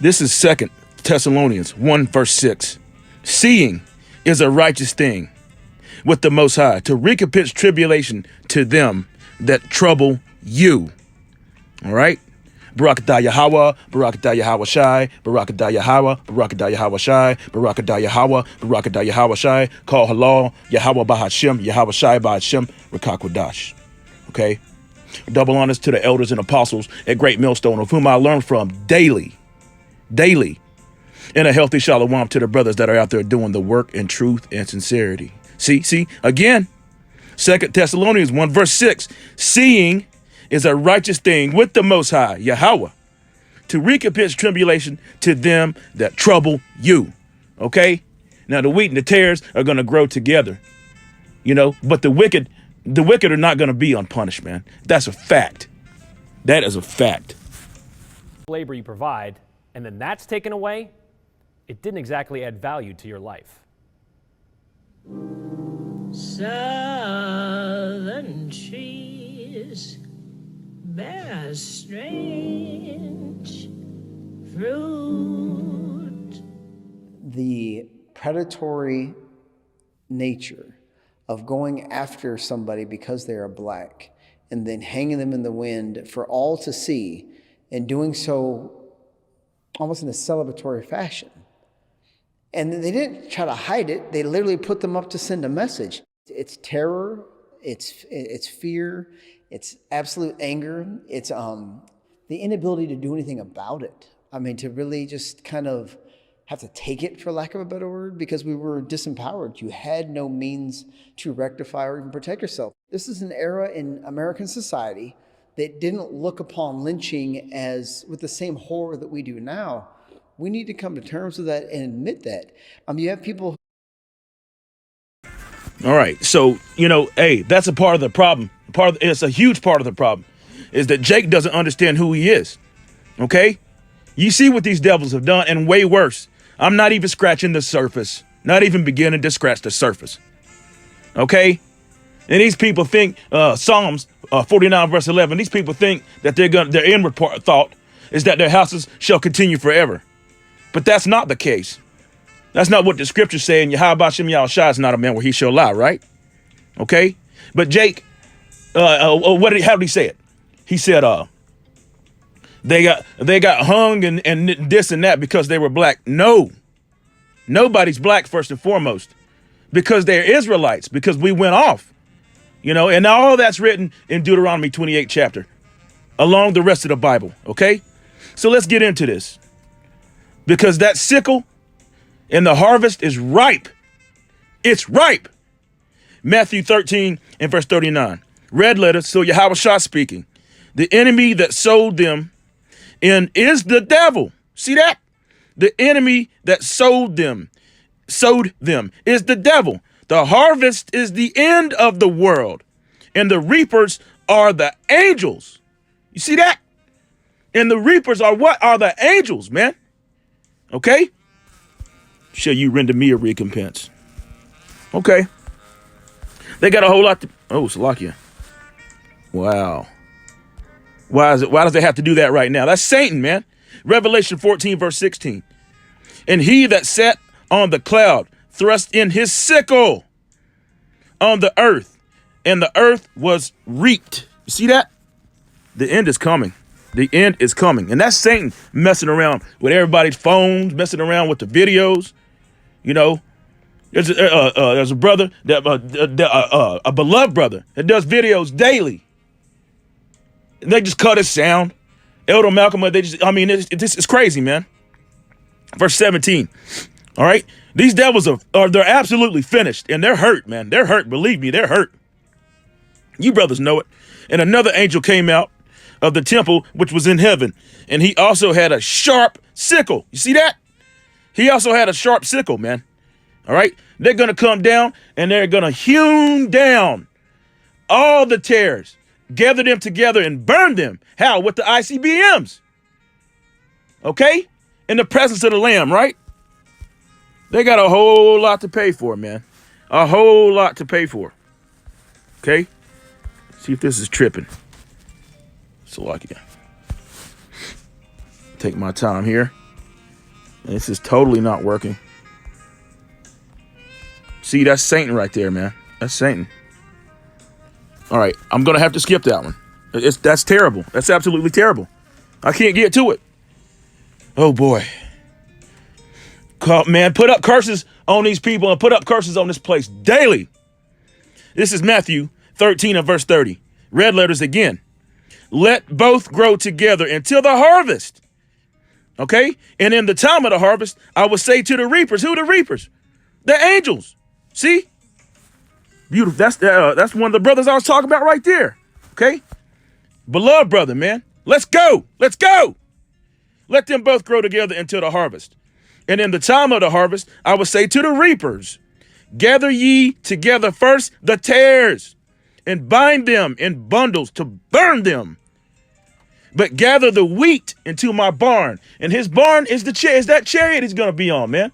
This is 2 Thessalonians 1 verse 6. Seeing is a righteous thing with the Most High to recompense tribulation to them that trouble you. All right. Barakatah Yahweh, Barakatah Yahweh Shai, Barakatah Yahweh, Barakatah Yahweh Shai, Barakatah Yahweh, Barakatah Yahweh Shai, Call Halal, Yahweh Bahashem, Yahweh Shai Bahashem, Rakakwadash. Okay. Double honors to the elders and apostles at Great Millstone, of whom I learn from daily. And a healthy shalom to the brothers that are out there doing the work in truth and sincerity. See, again, 2 Thessalonians 1 verse 6, seeing is a righteous thing with the Most High, Yahweh, to recompense tribulation to them that trouble you. Okay? Now the wheat and the tares are going to grow together, but the wicked are not going to be unpunished, man. That's a fact. That is a fact. Labor you provide, and then that's taken away, it didn't exactly add value to your life. Southern trees bear strange fruit. The predatory nature of going after somebody because they are black and then hanging them in the wind for all to see, and doing so almost in a celebratory fashion. And they didn't try to hide it. They literally put them up to send a message. It's terror, it's fear, it's absolute anger, it's the inability to do anything about it. I mean, to really just kind of have to take it, for lack of a better word, because we were disempowered. You had no means to rectify or even protect yourself. This is an era in American society that didn't look upon lynching as with the same horror that we do now. We need to come to terms with that and admit that. You have people. All right. So, hey, that's a part of the problem. It's a huge part of the problem is that Jake doesn't understand who he is. Okay. You see what these devils have done, and way worse. I'm not even scratching the surface, not even beginning to scratch the surface. Okay. And these people think Psalms 49 verse 11. These people think that their inward thought is that their houses shall continue forever. But that's not the case. That's not what the scriptures say. And Yahweh Shem Yahushua is not a man where he shall lie, right? Okay. But Jake, how did he say it? He said, they got hung and this and that because they were black. No, nobody's black first and foremost, because they're Israelites, because we went off, and all that's written in Deuteronomy 28 chapter along the rest of the Bible. Okay. So let's get into this. Because that sickle and the harvest is ripe. It's ripe. Matthew 13 and verse 39. Red letter, so Yahweh Shah speaking. The enemy that sold them in is the devil. See that? The enemy that sowed them is the devil. The harvest is the end of the world, and the reapers are the angels. You see that? And the reapers are what? Are the angels, man. Okay? Shall you render me a recompense? Okay. They got a whole lot to... Oh, Salakia. Wow. Why does it have to do that right now? That's Satan, man. Revelation 14, verse 16. And he that sat on the cloud thrust in his sickle on the earth, and the earth was reaped. You see that? The end is coming. The end is coming. And that's Satan messing around with everybody's phones, messing around with the videos. There's a brother, a beloved brother that does videos daily. And they just cut his sound. Elder Malcolm, it's crazy, man. Verse 17. All right. These devils they're absolutely finished, and they're hurt, man. They're hurt. Believe me, they're hurt. You brothers know it. And another angel came out of the temple which was in heaven, and he also had a sharp sickle. You see that? He also had a sharp sickle, man. All right. They're going to come down, and they're going to hew down all the tares, gather them together and burn them. How? With the ICBMs. Okay. In the presence of the Lamb, right? They got a whole lot to pay for, man. A whole lot to pay for. Okay. See if this is tripping. So like, yeah. Take my time here. This is totally not working. See, that's Satan right there, man. That's Satan. All right, I'm going to have to skip that one. That's terrible. That's absolutely terrible. I can't get to it. Oh, boy. Man, put up curses on these people and put up curses on this place daily. This is Matthew 13 and verse 30. Red letters again. Let both grow together until the harvest. Okay? And in the time of the harvest, I will say to the reapers, who are the reapers? The angels. See? Beautiful. That's one of the brothers I was talking about right there. Okay? Beloved brother, man. Let's go. Let's go. Let them both grow together until the harvest. And in the time of the harvest, I will say to the reapers, gather ye together first the tares and bind them in bundles to burn them. But gather the wheat into my barn. And his barn is the that chariot he's going to be on, man.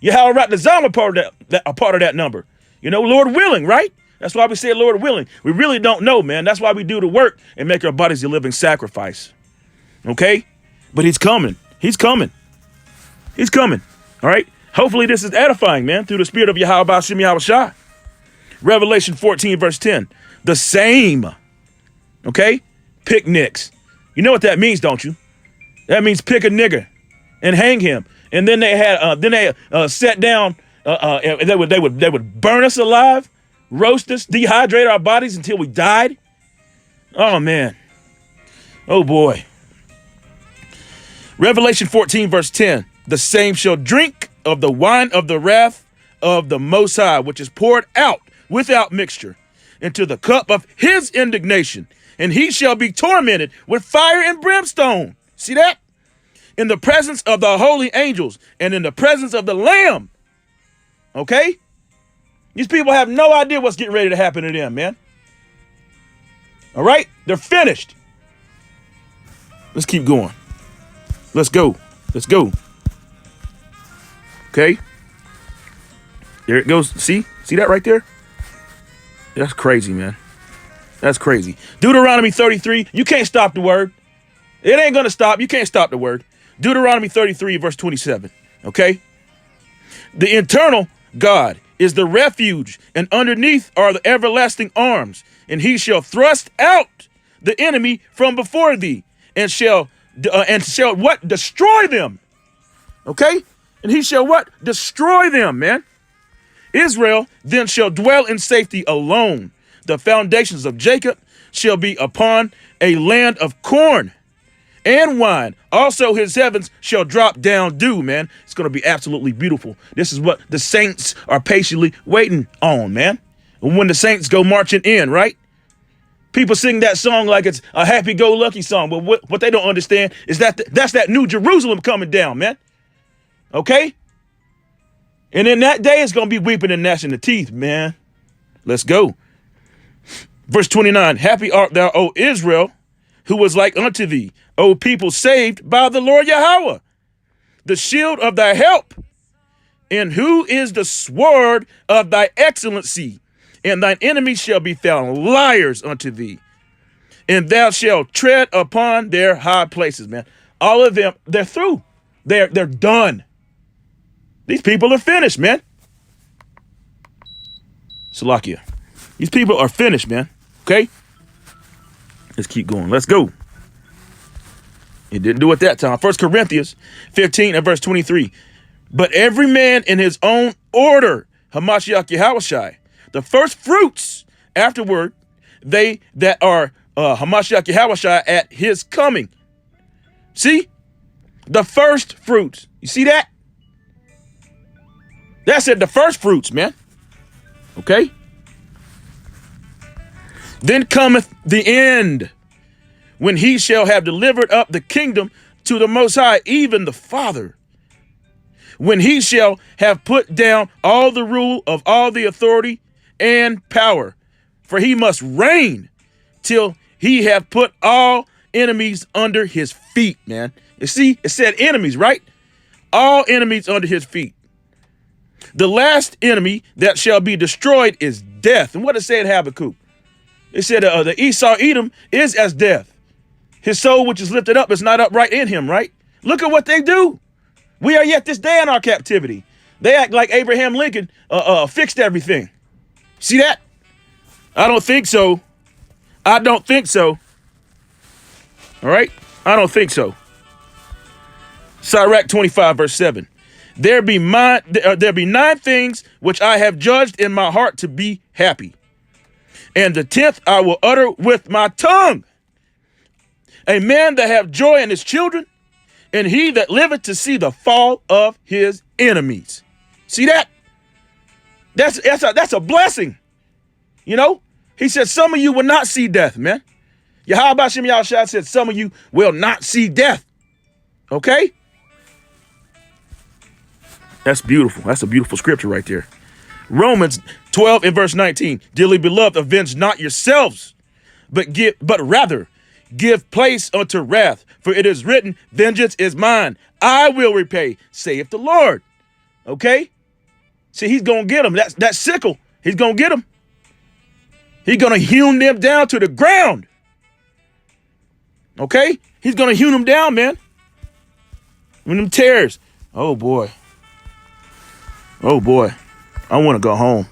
Yahweh Rat the Zama part of that number. You know, Lord willing, right? That's why we say Lord willing. We really don't know, man. That's why we do the work and make our bodies a living sacrifice. Okay? But he's coming. He's coming. He's coming. All right? Hopefully this is edifying, man, through the spirit of Yahweh Ba'Shem Yahweh Shai. Revelation 14, verse 10. The same. Okay? Picnics. You know what that means, don't you? That means pick a nigger and hang him. And then they had sat down. They would burn us alive, roast us, dehydrate our bodies until we died. Oh man. Oh boy. Revelation 14, verse 10. The same shall drink of the wine of the wrath of the Most High, which is poured out without mixture into the cup of his indignation. And he shall be tormented with fire and brimstone. See that? In the presence of the holy angels and in the presence of the Lamb. Okay? These people have no idea what's getting ready to happen to them, man. All right? They're finished. Let's keep going. Let's go. Let's go. Okay? There it goes. See? See that right there? That's crazy, man. That's crazy. Deuteronomy 33, you can't stop the word. It ain't going to stop. You can't stop the word. Deuteronomy 33, verse 27. Okay? The eternal God is the refuge, and underneath are the everlasting arms, and he shall thrust out the enemy from before thee, and shall what? Destroy them. Okay? And he shall what? Destroy them, man. Israel then shall dwell in safety alone. The foundations of Jacob shall be upon a land of corn and wine. Also his heavens shall drop down dew, man. It's going to be absolutely beautiful. This is what the saints are patiently waiting on, man. And when the saints go marching in, right? People sing that song like it's a happy-go-lucky song. But what they don't understand is that's that New Jerusalem coming down, man. Okay? And in that day, it's going to be weeping and gnashing the teeth, man. Let's go. Verse 29, happy art thou, O Israel, who was like unto thee, O people saved by the Lord Yahweh, the shield of thy help, and who is the sword of thy excellency, and thine enemies shall be found liars unto thee, and thou shalt tread upon their high places, man. All of them, they're through. They're done. These people are finished, man. Salakia. These people are finished, man. Okay? Let's keep going. Let's go. It didn't do it that time. 1 Corinthians 15 and verse 23. But every man in his own order, Hamashiach Yahushai, the first fruits afterward, they that are Hamashiach Yahushai at his coming. See? The first fruits. You see that? That's it. The first fruits, man. Okay? Then cometh the end, when he shall have delivered up the kingdom to the Most High, even the Father. When he shall have put down all the rule of all the authority and power. For he must reign till he have put all enemies under his feet, man. You see, it said enemies, right? All enemies under his feet. The last enemy that shall be destroyed is death. And what it said in Habakkuk? It said the Esau Edom is as death. His soul which is lifted up is not upright in him, right? Look at what they do. We are yet this day in our captivity. They act like Abraham Lincoln fixed everything. See that? I don't think so. I don't think so. All right? I don't think so. Sirach 25, verse 7. There be 9 things which I have judged in my heart to be happy. And the 10th I will utter with my tongue. A man that have joy in his children, and he that liveth to see the fall of his enemies. See that? That's a blessing. You know? He said some of you will not see death, man. Yahweh Shem Yahushua said some of you will not see death. Okay? That's beautiful. That's a beautiful scripture right there. Romans 12 and verse 19. Dearly beloved, avenge not yourselves, but rather give place unto wrath. For it is written, vengeance is mine. I will repay, saith the Lord. Okay? See, he's going to get them. That sickle, he's going to get them. He's going to hew them down to the ground. Okay? He's going to hew them down, man. When them tears. Oh, boy. Oh, boy. I want to go home.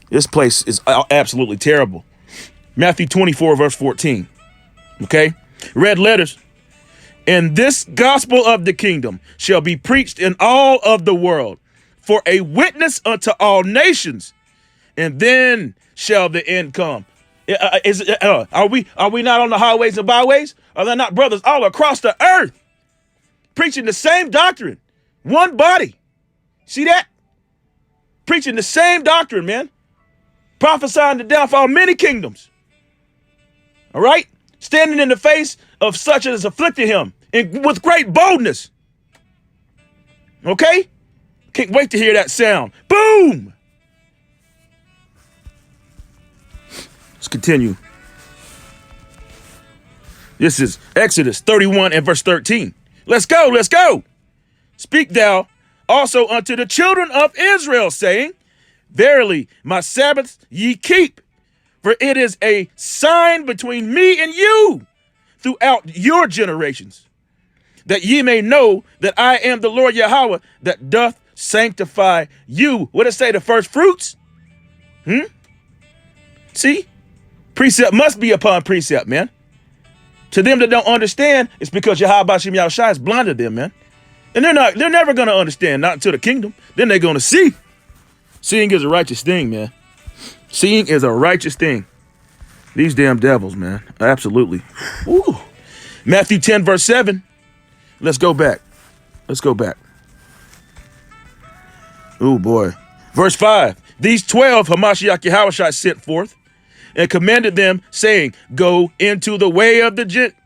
This place is absolutely terrible. Matthew 24, verse 14. Okay? Red letters. And this gospel of the kingdom shall be preached in all of the world for a witness unto all nations. And then shall the end come. Are we not on the highways and byways? Are there not brothers all across the earth preaching the same doctrine? One body. See that? Preaching the same doctrine, man. Prophesying the downfall of many kingdoms. All right? Standing in the face of such as afflicted him and with great boldness. Okay? Can't wait to hear that sound. Boom! Let's continue. This is Exodus 31 and verse 13. Let's go, let's go. Speak thou also unto the children of Israel, saying, verily, my Sabbaths ye keep, for it is a sign between me and you throughout your generations, that ye may know that I am the Lord Yahweh that doth sanctify you. What does it say, the first fruits? See? Precept must be upon precept, man. To them that don't understand, it's because Yahweh Shem Yahushua has blinded them, man. And they're never going to understand, not until the kingdom. Then they're going to see. Seeing is a righteous thing, man. Seeing is a righteous thing. These damn devils, man. Absolutely. Ooh. Matthew 10, verse 7. Let's go back. Let's go back. Oh, boy. Verse 5. These 12 Hamashiach Yahushua sent forth and commanded them, saying, go into the way of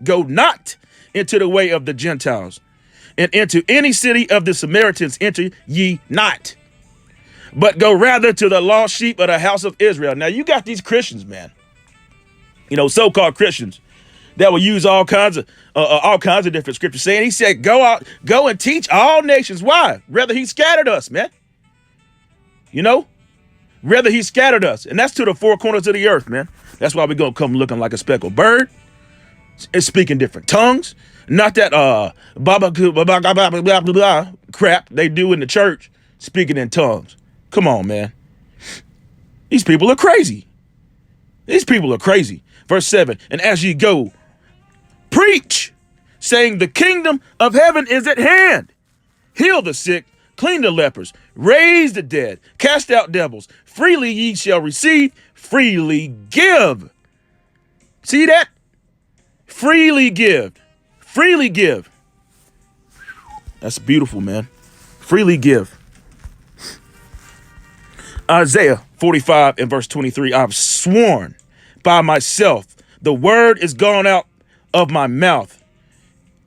go not into the way of the Gentiles, and into any city of the Samaritans enter ye not, but go rather to the lost sheep of the house of Israel. Now you got these Christians, man, you know, so-called Christians that will use all kinds of different scriptures saying, he said, go and teach all nations. Why? Rather he scattered us, man. You know, rather he scattered us, and that's to the four corners of the earth, man. That's why we're going to come looking like a speckled bird and speaking different tongues. Not that blah, blah, blah, blah, blah, blah, blah, blah crap they do in the church, speaking in tongues. Come on, man. These people are crazy. These people are crazy. Verse 7, and as ye go, preach, saying the kingdom of heaven is at hand. Heal the sick, clean the lepers, raise the dead, cast out devils. Freely ye shall receive, freely give. See that? Freely give. Freely give. That's beautiful, man. Freely give. Isaiah 45 and verse 23. I've sworn by myself, the word is gone out of my mouth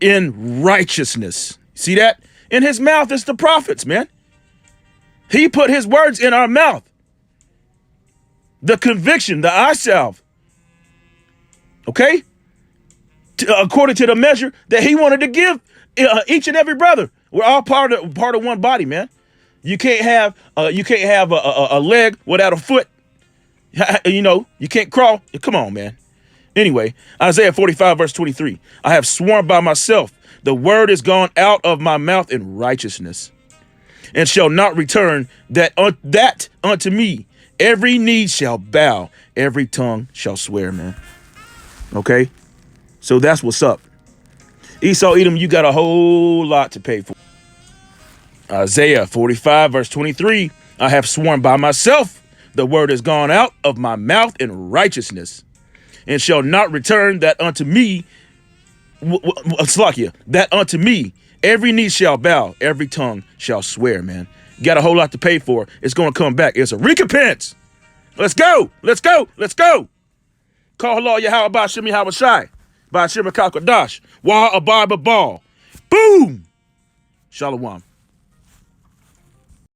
in righteousness. See that? In his mouth is the prophets, man. He put his words in our mouth. The conviction, the eye salve. Okay? According to the measure that he wanted to give each and every brother. We're all part of one body, man. You can't have a leg without a foot. You know, you can't crawl. Come on, man. Anyway, Isaiah 45 verse 23. I have sworn by myself, The word is gone out of my mouth in righteousness, and shall not return that unto me. Every knee shall bow, every tongue shall swear, man. Okay? So that's what's up. Esau, Edom, you got a whole lot to pay for. Isaiah 45, verse 23. I have sworn by myself, the word is gone out of my mouth in righteousness, and shall not return that unto me. Slakia, that unto me. Every knee shall bow, every tongue shall swear, man. Got a whole lot to pay for. It's going to come back. It's a recompense. Let's go. Let's go. Let's go. Call Allah Yahweh Bashim Yahweh Shai. Bashim Kakadash. Wa Abai Babal. Boom. Shalom.